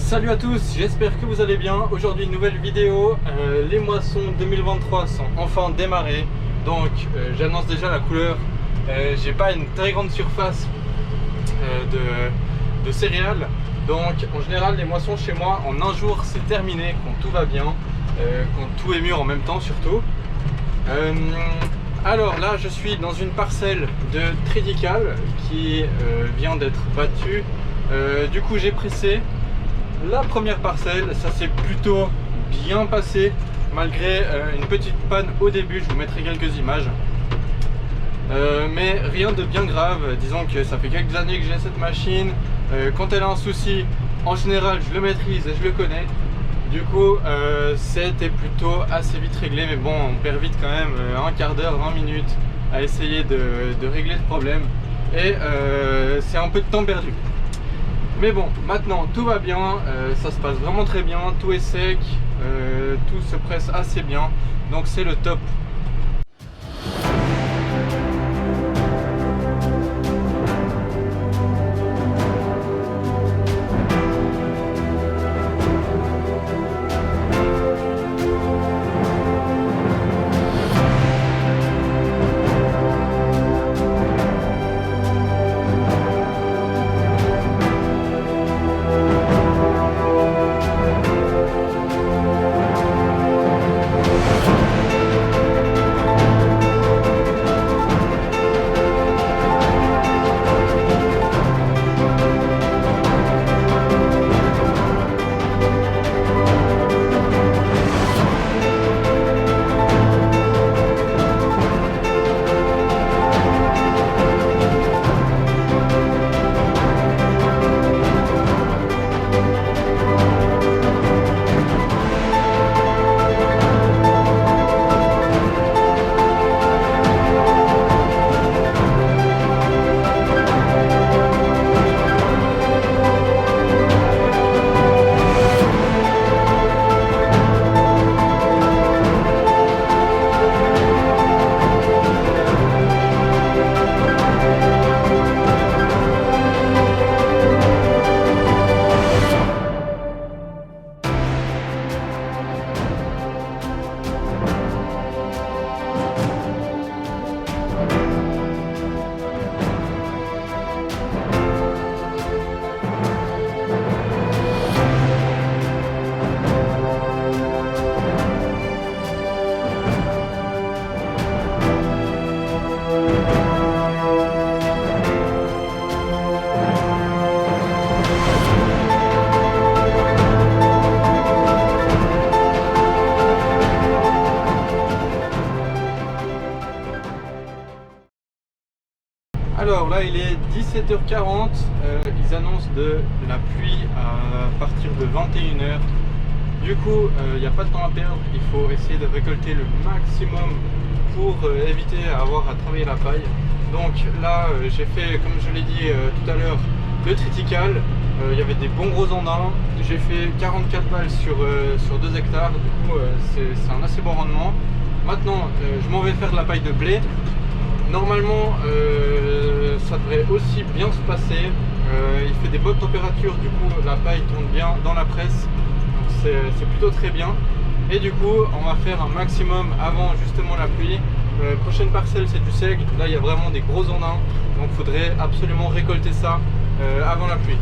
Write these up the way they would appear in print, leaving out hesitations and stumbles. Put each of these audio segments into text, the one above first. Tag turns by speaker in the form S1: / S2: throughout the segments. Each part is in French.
S1: Salut à tous, j'espère que vous allez bien. Aujourd'hui une nouvelle vidéo, les moissons 2023 sont enfin démarrées. Donc j'annonce déjà la couleur. J'ai pas une très grande surface de céréales. Donc en général les moissons chez moi en un jour c'est terminé quand tout va bien, quand tout est mûr en même temps surtout. Alors là je suis dans une parcelle de triticale qui vient d'être battue. Du coup j'ai pressé la première parcelle, ça s'est plutôt bien passé malgré une petite panne au début. Je vous mettrai quelques images, mais rien de bien grave. Disons que ça fait quelques années que j'ai cette machine. Quand elle a un souci, en général je le maîtrise et je le connais. Du coup c'était plutôt assez vite réglé, mais bon, on perd vite quand même un quart d'heure, 20 minutes à essayer de régler ce problème, et c'est un peu de temps perdu. Mais bon, maintenant tout va bien, ça se passe vraiment très bien, tout est sec, tout se presse assez bien, donc c'est le top. Alors là il est 17h40, ils annoncent de la pluie à partir de 21h. Du coup il n'y a pas de temps à perdre, il faut essayer de récolter le maximum pour éviter d'avoir à travailler la paille. Donc là j'ai fait, comme je l'ai dit tout à l'heure, le triticale. Il y avait des bons gros andins, j'ai fait 44 balles sur 2 hectares, du coup c'est un assez bon rendement. Maintenant je m'en vais faire de la paille de blé. Normalement ça devrait aussi bien se passer, il fait des bonnes températures, du coup la paille tourne bien dans la presse, donc c'est plutôt très bien. Et du coup on va faire un maximum avant justement la pluie. Prochaine parcelle c'est du seigle, là il y a vraiment des gros andins, donc il faudrait absolument récolter ça avant la pluie.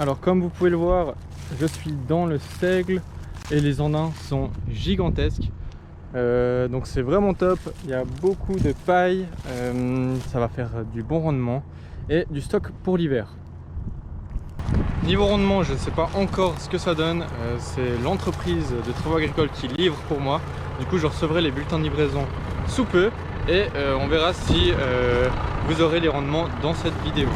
S1: Alors comme vous pouvez le voir, je suis dans le seigle et les andins sont gigantesques. Donc c'est vraiment top, il y a beaucoup de paille, ça va faire du bon rendement et du stock pour l'hiver. Niveau rendement, je ne sais pas encore ce que ça donne, c'est l'entreprise de travaux agricoles qui livre pour moi. Du coup je recevrai les bulletins de livraison sous peu et on verra si vous aurez les rendements dans cette vidéo.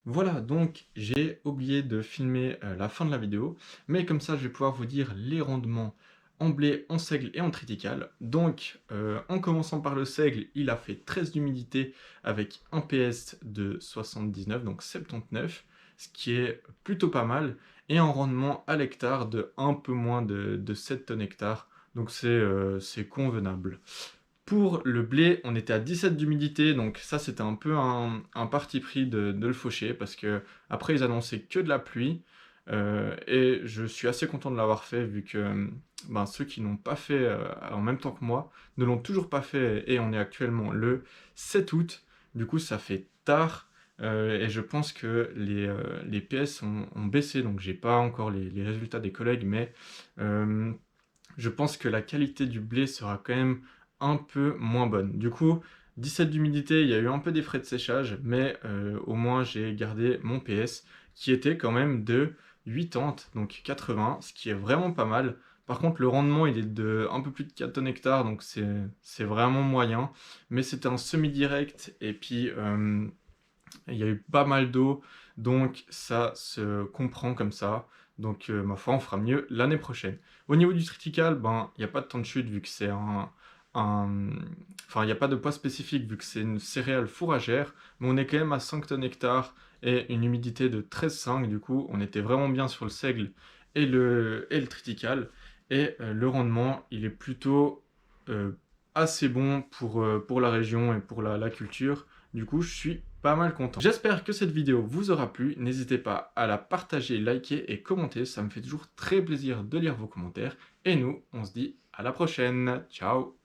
S1: Voilà, donc j'ai oublié de filmer la fin de la vidéo, mais comme ça je vais pouvoir vous dire les rendements en blé, en seigle et en triticale. Donc en commençant par le seigle, il a fait 13 d'humidité avec un PS de 79, donc 79, ce qui est plutôt pas mal, et un rendement à l'hectare de un peu moins de 7 tonnes hectare, donc c'est convenable. Pour le blé, on était à 17 d'humidité, donc ça c'était un peu un parti pris de le faucher, parce que après ils annonçaient que de la pluie, et je suis assez content de l'avoir fait, vu que ceux qui n'ont pas fait en même temps que moi ne l'ont toujours pas fait, et on est actuellement le 7 août, du coup ça fait tard, et je pense que les PS ont baissé, donc j'ai pas encore les résultats des collègues, mais je pense que la qualité du blé sera quand même un peu moins bonne. Du coup, 17 d'humidité, il y a eu un peu des frais de séchage, mais au moins j'ai gardé mon PS qui était quand même de 80, donc 80, ce qui est vraiment pas mal. Par contre, le rendement, il est de un peu plus de 4 tonnes hectare, donc c'est vraiment moyen. Mais c'était un semi-direct, et puis il y a eu pas mal d'eau, donc ça se comprend comme ça. Donc ma foi, on fera mieux l'année prochaine. Au niveau du triticale, il n'y a pas de temps de chute vu que c'est Enfin, il n'y a pas de poids spécifique vu que c'est une céréale fourragère, mais on est quand même à 5 tonnes hectare et une humidité de 13,5. Du coup, on était vraiment bien sur le seigle et le triticale. Et le rendement, il est plutôt assez bon pour la région et pour la culture. Du coup, je suis pas mal content. J'espère que cette vidéo vous aura plu. N'hésitez pas à la partager, liker et commenter. Ça me fait toujours très plaisir de lire vos commentaires. Et nous, on se dit à la prochaine. Ciao!